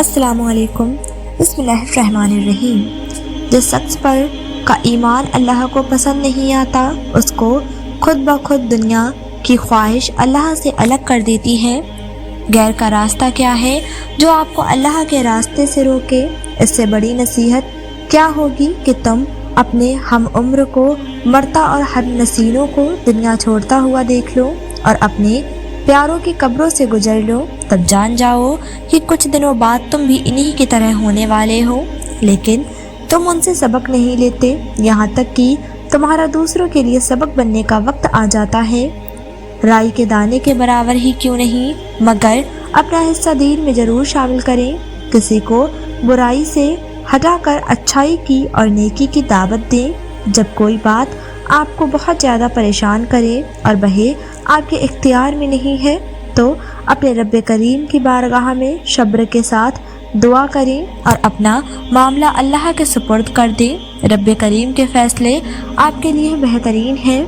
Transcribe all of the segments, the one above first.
السلام علیکم۔ بسم اللہ الرحمن الرحیم۔ جس شخص پر کا ایمان اللہ کو پسند نہیں آتا اس کو خود بخود دنیا کی خواہش اللہ سے الگ کر دیتی ہے۔ غیر کا راستہ کیا ہے جو آپ کو اللہ کے راستے سے روکے؟ اس سے بڑی نصیحت کیا ہوگی کہ تم اپنے ہم عمر کو مرتا اور ہم نسینوں کو دنیا چھوڑتا ہوا دیکھ لو اور اپنے پیاروں کی قبروں سے گزر لو، تب جان جاؤ کہ کچھ دنوں بعد تم بھی انہی کی طرح ہونے والے ہو، لیکن تم ان سے سبق نہیں لیتے، یہاں تک کہ تمہارا دوسروں کے لیے سبق بننے کا وقت آ جاتا ہے۔ رائی کے دانے کے برابر ہی کیوں نہیں، مگر اپنا حصہ دین میں ضرور شامل کریں۔ کسی کو برائی سے ہٹا کر اچھائی کی اور نیکی کی دعوت دیں۔ جب کوئی بات آپ کو بہت زیادہ پریشان کرے اور بہے آپ کے اختیار میں نہیں ہے تو اپنے رب کریم کی بارگاہ میں صبر کے ساتھ دعا کریں اور اپنا معاملہ اللہ کے سپرد کر دیں۔ رب کریم کے فیصلے آپ کے لیے بہترین ہیں۔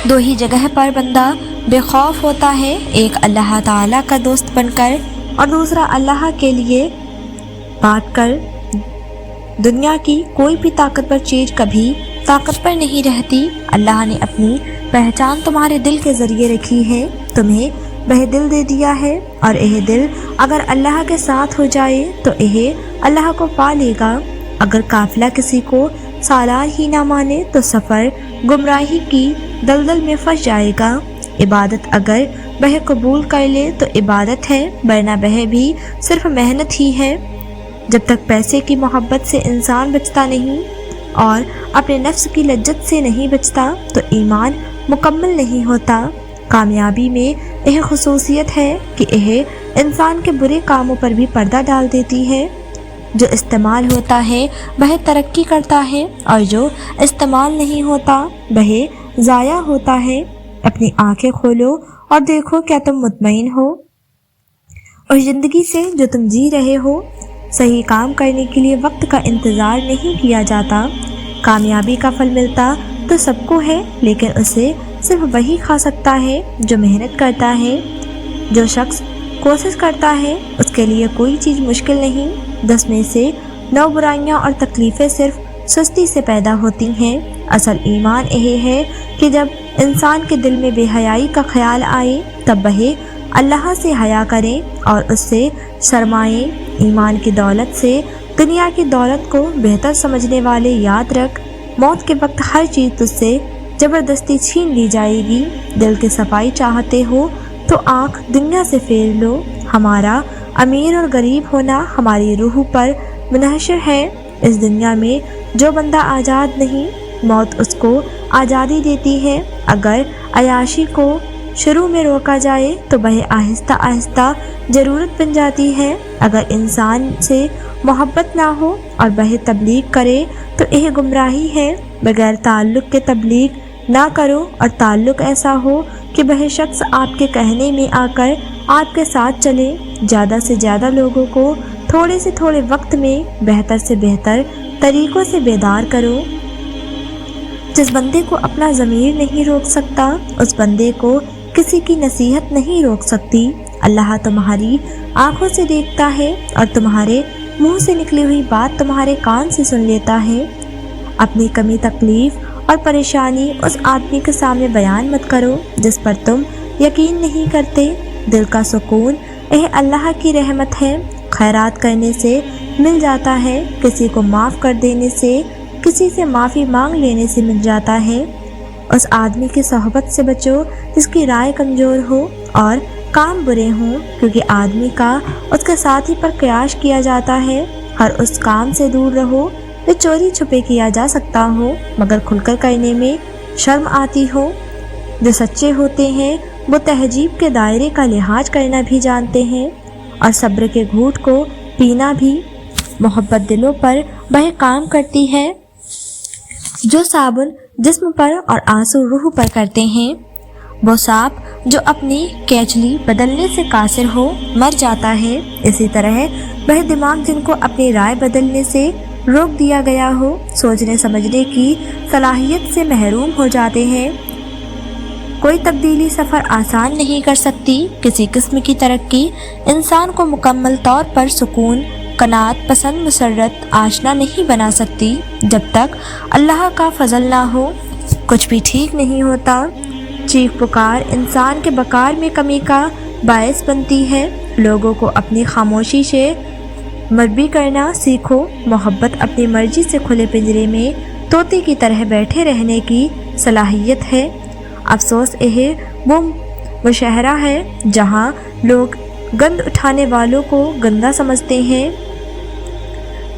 دو ہی جگہ پر بندہ بے خوف ہوتا ہے، ایک اللہ تعالیٰ کا دوست بن کر اور دوسرا اللہ کے لیے بات کر۔ دنیا کی کوئی بھی طاقتور چیز کبھی طاقتور نہیں رہتی۔ اللہ نے اپنی پہچان تمہارے دل کے ذریعے رکھی ہے، تمہیں وہ دل دے دیا ہے، اور یہ دل اگر اللہ کے ساتھ ہو جائے تو یہ اللہ کو پا لے گا۔ اگر قافلہ کسی کو سالار ہی نہ مانے تو سفر گمراہی کی دلدل میں پھنس جائے گا۔ عبادت اگر وہ قبول کر لے تو عبادت ہے، ورنہ وہ بھی صرف محنت ہی ہے۔ جب تک پیسے کی محبت سے انسان بچتا نہیں اور اپنے نفس کی لذت سے نہیں بچتا تو ایمان مکمل نہیں ہوتا۔ کامیابی میں یہ خصوصیت ہے کہ یہ انسان کے برے کاموں پر بھی پردہ ڈال دیتی ہے۔ جو استعمال ہوتا ہے وہ ترقی کرتا ہے اور جو استعمال نہیں ہوتا وہ ضائع ہوتا ہے۔ اپنی آنکھیں کھولو اور دیکھو کیا تم مطمئن ہو اور زندگی سے جو تم جی رہے ہو؟ صحیح کام کرنے کے لیے وقت کا انتظار نہیں کیا جاتا۔ کامیابی کا پھل ملتا تو سب کو ہے، لیکن اسے صرف وہی کھا سکتا ہے جو محنت کرتا ہے۔ جو شخص کوشش کرتا ہے اس کے لیے کوئی چیز مشکل نہیں۔ 10 میں سے 9 برائیاں اور تکلیفیں صرف سستی سے پیدا ہوتی ہیں۔ اصل ایمان یہ ہے کہ جب انسان کے دل میں بے حیائی کا خیال آئے تب وہ اللہ سے حیا کریں اور اس سے شرمائیں۔ ایمان کی دولت سے دنیا کی دولت کو بہتر سمجھنے والے یاد رکھ، موت کے وقت ہر چیز تجھ سے زبردستی چھین لی جائے گی۔ دل کی صفائی چاہتے ہو تو آنکھ دنیا سے پھیر لو۔ ہمارا امیر اور غریب ہونا ہماری روح پر منحصر ہے۔ اس دنیا میں جو بندہ آزاد نہیں، موت اس کو آزادی دیتی ہے۔ اگر عیاشی کو شروع میں روکا جائے تو وہ آہستہ آہستہ ضرورت بن جاتی ہے۔ اگر انسان سے محبت نہ ہو اور وہ تبلیغ کرے تو یہ گمراہی ہے۔ بغیر تعلق کے تبلیغ نہ کرو اور تعلق ایسا ہو کہ وہ شخص آپ کے کہنے میں آ کر آپ کے ساتھ چلے۔ زیادہ سے زیادہ لوگوں کو تھوڑے سے تھوڑے وقت میں بہتر سے بہتر طریقوں سے بیدار کرو۔ جس بندے کو اپنا ضمیر نہیں روک سکتا اس بندے کو کسی کی نصیحت نہیں روک سکتی۔ اللہ تمہاری آنکھوں سے دیکھتا ہے اور تمہارے منہ سے نکلی ہوئی بات تمہارے کان سے سن لیتا ہے۔ اپنی کمی تکلیف اور پریشانی اس آدمی کے سامنے بیان مت کرو جس پر تم یقین نہیں کرتے۔ دل کا سکون یہ اللہ کی رحمت ہے، خیرات کرنے سے مل جاتا ہے، کسی کو معاف کر دینے سے، کسی سے معافی مانگ لینے سے مل جاتا ہے۔ اس آدمی کی صحبت سے بچو جس کی رائے کمزور ہو اور کام برے ہوں، کیونکہ آدمی کا اس کے ساتھی پر قیاس کیا جاتا ہے۔ ہر اس کام سے دور رہو جو چوری چھپے کیا جا سکتا ہو مگر کھل کر کرنے میں شرم آتی ہو۔ جو سچے ہوتے ہیں وہ تہذیب کے دائرے کا لحاظ کرنا بھی جانتے ہیں اور صبر کے گھونٹ کو پینا بھی۔ محبت دلوں پر وہ کام کرتی ہے جو صابن جسم پر اور آنسو روح پر کرتے ہیں۔ وہ سانپ جو اپنی کیچلی بدلنے سے قاصر ہو مر جاتا ہے، اسی طرح وہ دماغ جن کو اپنی رائے بدلنے سے روک دیا گیا ہو سوچنے سمجھنے کی صلاحیت سے محروم ہو جاتے ہیں۔ کوئی تبدیلی سفر آسان نہیں کر سکتی۔ کسی قسم کی ترقی انسان کو مکمل طور پر سکون، قناعت پسند مسرت آشنا نہیں بنا سکتی۔ جب تک اللہ کا فضل نہ ہو کچھ بھی ٹھیک نہیں ہوتا۔ چیخ پکار انسان کے وقار میں کمی کا باعث بنتی ہے۔ لوگوں کو اپنی خاموشی سے مربی کرنا سیکھو۔ محبت اپنی مرضی سے کھلے پنجرے میں طوطی کی طرح بیٹھے رہنے کی صلاحیت ہے۔ افسوس یہ وہ مشاہرہ ہے جہاں لوگ گند اٹھانے والوں کو گندا سمجھتے ہیں۔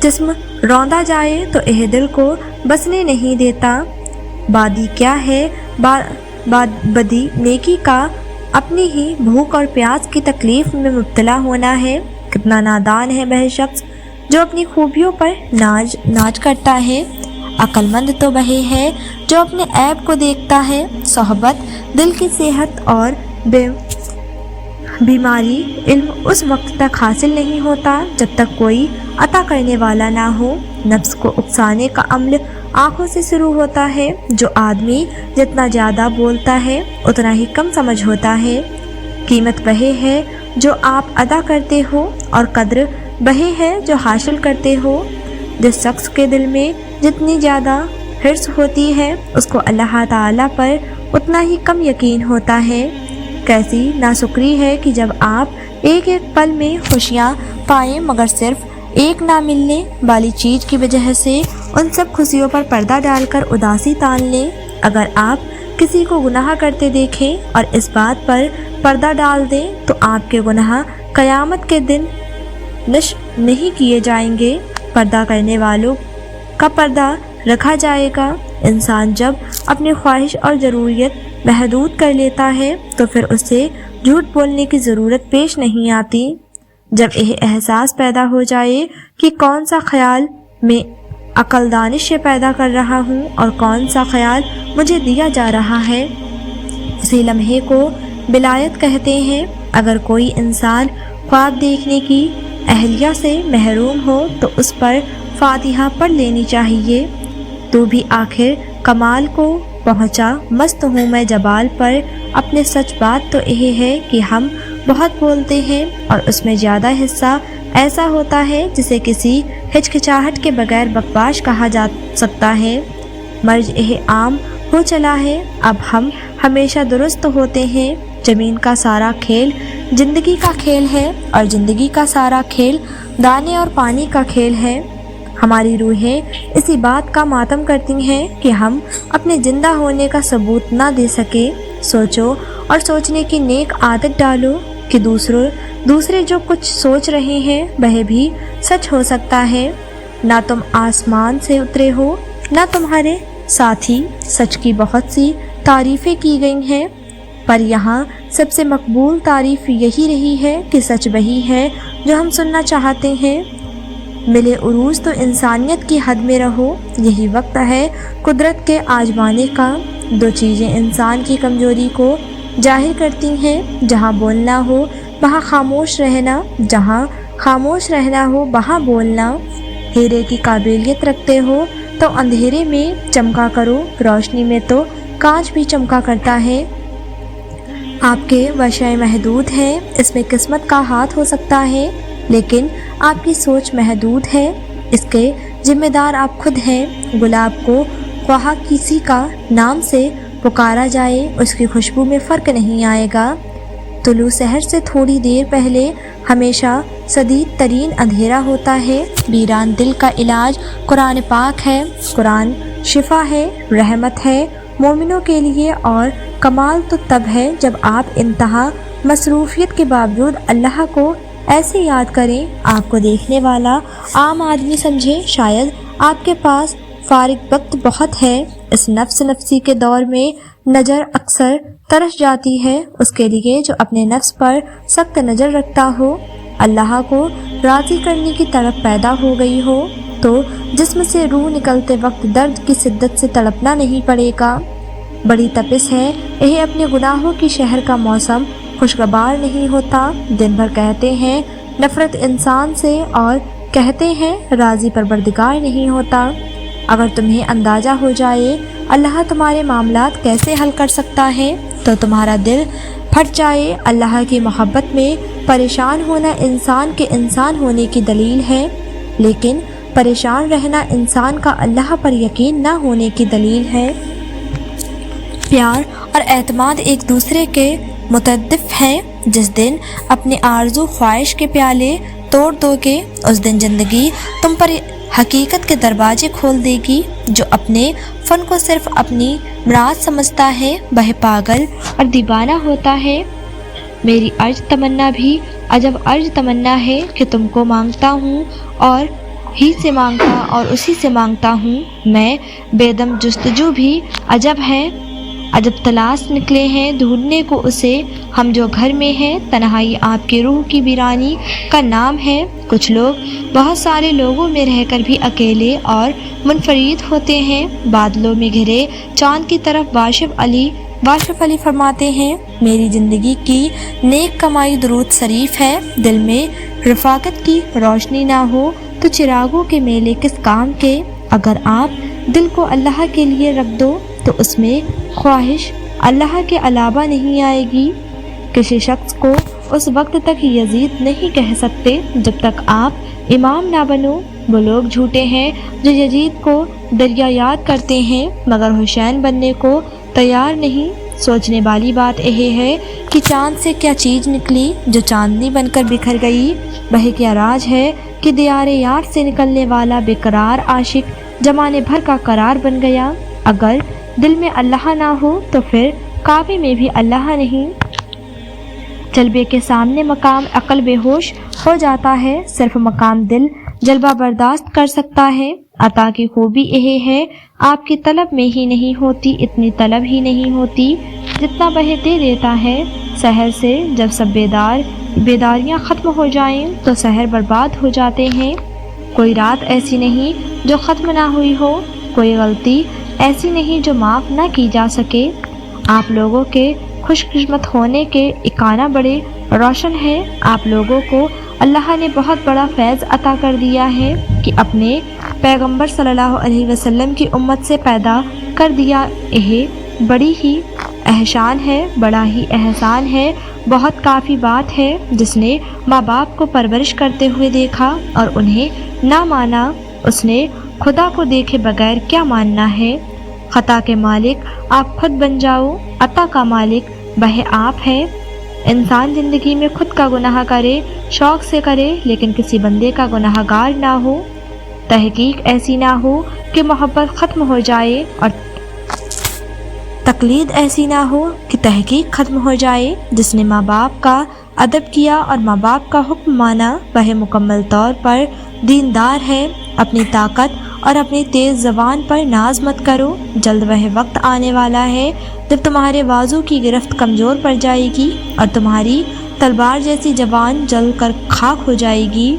جسم روندا جائے تو یہ دل کو بسنے نہیں دیتا۔ بادی کیا ہے؟ بدی نیکی کا اپنی ہی بھوک اور پیاس کی تکلیف میں مبتلا ہونا ہے۔ کتنا نادان ہے وہ شخص جو اپنی خوبیوں پر ناز کرتا ہے۔ عقل مند تو وہی ہے جو اپنے عیب کو دیکھتا ہے۔ صحبت دل کی صحت اور بیماری علم اس وقت تک حاصل نہیں ہوتا جب تک کوئی عطا کرنے والا نہ ہو۔ نفس کو اکسانے کا عمل آنکھوں سے شروع ہوتا ہے۔ جو آدمی جتنا زیادہ بولتا ہے اتنا ہی کم سمجھ ہوتا ہے۔ قیمت وہی ہے جو آپ ادا کرتے ہو اور قدر وہی ہے جو حاصل کرتے ہو۔ جس شخص کے دل میں جتنی زیادہ حرص ہوتی ہے اس کو اللہ تعالیٰ پر اتنا ہی کم یقین ہوتا ہے۔ کیسی ناشکری ہے کہ جب آپ ایک ایک پل میں خوشیاں پائیں مگر صرف ایک نہ ملنے والی چیز کی وجہ سے ان سب خوشیوں پر پردہ ڈال کر اداسی تان لیں۔ اگر آپ کسی کو گناہ کرتے دیکھیں اور اس بات پر پردہ ڈال دیں تو آپ کے گناہ قیامت کے دن نشر نہیں کیے جائیں گے۔ پردہ کرنے والوں کا پردہ رکھا جائے گا۔ انسان جب اپنی خواہش اور ضروریت محدود کر لیتا ہے تو پھر اسے جھوٹ بولنے کی ضرورت پیش نہیں آتی۔ جب یہ احساس پیدا ہو جائے کہ کون سا خیال میں عقل دانش سے پیدا کر رہا ہوں اور کون سا خیال مجھے دیا جا رہا ہے، اسی لمحے کو ولایت کہتے ہیں۔ اگر کوئی انسان خواب دیکھنے کی اہلیہ سے محروم ہو تو اس پر فاتحہ پڑھ لینی چاہیے۔ تو بھی آخر کمال کو پہنچا، مست ہوں میں جبال پر اپنے سچ بات تو یہ ہے کہ ہم بہت بولتے ہیں اور اس میں زیادہ حصہ ایسا ہوتا ہے جسے کسی ہچکچاہٹ کے بغیر بکواس کہا جا سکتا ہے۔ مرض یہ عام ہو چلا ہے، اب ہم ہمیشہ درست ہوتے ہیں۔ زمین کا سارا کھیل زندگی کا کھیل ہے اور زندگی کا سارا کھیل دانے اور پانی کا کھیل ہے۔ ہماری روحیں اسی بات کا ماتم کرتی ہیں کہ ہم اپنے زندہ ہونے کا ثبوت نہ دے سکے۔ سوچو اور سوچنے کی نیک عادت ڈالو کہ دوسرے جو کچھ سوچ رہے ہیں وہ بھی سچ ہو سکتا ہے۔ نہ تم آسمان سے اترے ہو نہ تمہارے ساتھی۔ سچ کی بہت سی تعریفیں کی گئی ہیں پر یہاں سب سے مقبول تعریف یہی رہی ہے کہ سچ وہی ہے جو ہم سننا چاہتے ہیں۔ ملے عروج تو انسانیت کی حد میں رہو، یہی وقت ہے قدرت کے آزمانے کا۔ دو چیزیں انسان کی کمزوری کو ظاہر کرتی ہیں، جہاں بولنا ہو وہاں خاموش رہنا، جہاں خاموش رہنا ہو وہاں بولنا۔ ہیرے کی قابلیت رکھتے ہو تو اندھیرے میں چمکا کرو، روشنی میں تو کانچ بھی چمکا کرتا ہے۔ آپ کے وسع محدود ہیں، اس میں قسمت کا ہاتھ ہو سکتا ہے لیکن آپ کی سوچ محدود ہے، اس کے ذمہ دار آپ خود ہیں۔ گلاب کو خواہ کسی کا نام سے پکارا جائے اس کی خوشبو میں فرق نہیں آئے گا۔ طلوع سحر سے تھوڑی دیر پہلے ہمیشہ شدید ترین اندھیرا ہوتا ہے۔ ویران دل کا علاج قرآن پاک ہے۔ قرآن شفا ہے، رحمت ہے مومنوں کے لیے، اور کمال تو تب ہے جب آپ انتہا مصروفیت کے باوجود اللہ کو ایسے یاد کریں آپ کو دیکھنے والا عام آدمی سمجھے۔ شاید آپ کے پاس فارغ وقت بہت ہے۔ اس نفسی کے دور میں نظر اکثر ترس جاتی ہے اس کے لیے جو اپنے نفس پر سخت نظر رکھتا ہو۔ اللہ کو راضی کرنے کی طلب پیدا ہو گئی ہو تو جسم سے روح نکلتے وقت درد کی شدت سے تڑپنا نہیں پڑے گا۔ بڑی تپش ہے یہ اپنے گناہوں کی شہر کا موسم خوشگوار نہیں ہوتا۔ دن بھر کہتے ہیں نفرت انسان سے اور کہتے ہیں راضی پروردگار نہیں ہوتا۔ اگر تمہیں اندازہ ہو جائے اللہ تمہارے معاملات کیسے حل کر سکتا ہے؟ تو تمہارا دل پھٹ جائے۔ اللہ کی محبت میں پریشان ہونا انسان کے انسان ہونے کی دلیل ہے، لیکن پریشان رہنا انسان کا اللہ پر یقین نہ ہونے کی دلیل ہے۔ پیار اور اعتماد ایک دوسرے کے مترادف ہیں۔ جس دن اپنی آرزو خواہش کے پیالے توڑ دو گے، اس دن زندگی تم پر حقیقت کے دروازے کھول دے گی۔ جو اپنے فن کو صرف اپنی مراد سمجھتا ہے وہ پاگل اور دیوانہ ہوتا ہے۔ میری عرض تمنا بھی عجب عرض تمنا ہے کہ تم کو مانگتا ہوں اور ہی سے مانگتا اور اسی سے مانگتا ہوں۔ میں بے دم جستجو بھی عجب ہے، عجب تلاش نکلے ہیں ڈھونڈنے کو اسے ہم جو گھر میں ہیں۔ تنہائی آپ کی روح کی ویرانی کا نام ہے۔ کچھ لوگ بہت سارے لوگوں میں رہ کر بھی اکیلے اور منفرد ہوتے ہیں۔ بادلوں میں گھرے چاند کی طرف واشف علی فرماتے ہیں، میری زندگی کی نیک کمائی درود شریف ہے۔ دل میں رفاقت کی روشنی نہ ہو تو چراغوں کے میلے کس کام کے؟ اگر آپ دل کو اللہ کے لیے رکھ دو تو اس میں خواہش اللہ کے علاوہ نہیں آئے گی۔ کسی شخص کو اس وقت تک یزید نہیں کہہ سکتے جب تک آپ امام نہ بنو۔ وہ لوگ جھوٹے ہیں جو یزید کو دریا یاد کرتے ہیں مگر حسین بننے کو تیار نہیں۔ سوچنے والی بات یہ ہے کہ چاند سے کیا چیز نکلی جو چاندنی بن کر بکھر گئی؟ وہ کیا راج ہے کہ دیار یار سے نکلنے والا بے قرار عاشق زمانے بھر کا قرار بن گیا؟ اگر دل میں اللہ نہ ہو تو پھر کعبے میں بھی اللہ نہیں۔ جلوے کے سامنے مقام عقل بے ہوش ہو جاتا ہے، صرف مقام دل جلوہ برداشت کر سکتا ہے۔ عطا کی خوبی یہ ہے آپ کی طلب میں ہی نہیں ہوتی، اتنی طلب ہی نہیں ہوتی جتنا وہ دے دیتا ہے۔ سحر سے جب سب بیداریاں ختم ہو جائیں تو سحر برباد ہو جاتے ہیں۔ کوئی رات ایسی نہیں جو ختم نہ ہوئی ہو، کوئی غلطی ایسی نہیں جو معاف نہ کی جا سکے۔ آپ لوگوں کے خوش قسمت ہونے کے اکانہ بڑے روشن ہیں۔ آپ لوگوں کو اللہ نے بہت بڑا فیض عطا کر دیا ہے کہ اپنے پیغمبر صلی اللہ علیہ وسلم کی امت سے پیدا کر دیا۔ یہ بڑی ہی احسان ہے، بڑا ہی احسان ہے، بہت کافی بات ہے۔ جس نے ماں باپ کو پرورش کرتے ہوئے دیکھا اور انہیں نہ مانا، اس نے خدا کو دیکھے بغیر کیا ماننا ہے؟ خطا کے مالک آپ خود بن جاؤ، عطا کا مالک وہ آپ ہے۔ انسان زندگی میں خود کا گناہ کرے، شوق سے کرے، لیکن کسی بندے کا گناہ گار نہ ہو۔ تحقیق ایسی نہ ہو کہ محبت ختم ہو جائے اور تقلید ایسی نہ ہو کہ تحقیق ختم ہو جائے۔ جس نے ماں باپ کا ادب کیا اور ماں باپ کا حکم مانا وہ مکمل طور پر دیندار ہے۔ اپنی طاقت اور اپنی تیز زبان پر ناز مت کرو، جلد وہ وقت آنے والا ہے جب تمہارے بازو کی گرفت کمزور پڑ جائے گی اور تمہاری تلوار جیسی زبان جل کر خاک ہو جائے گی۔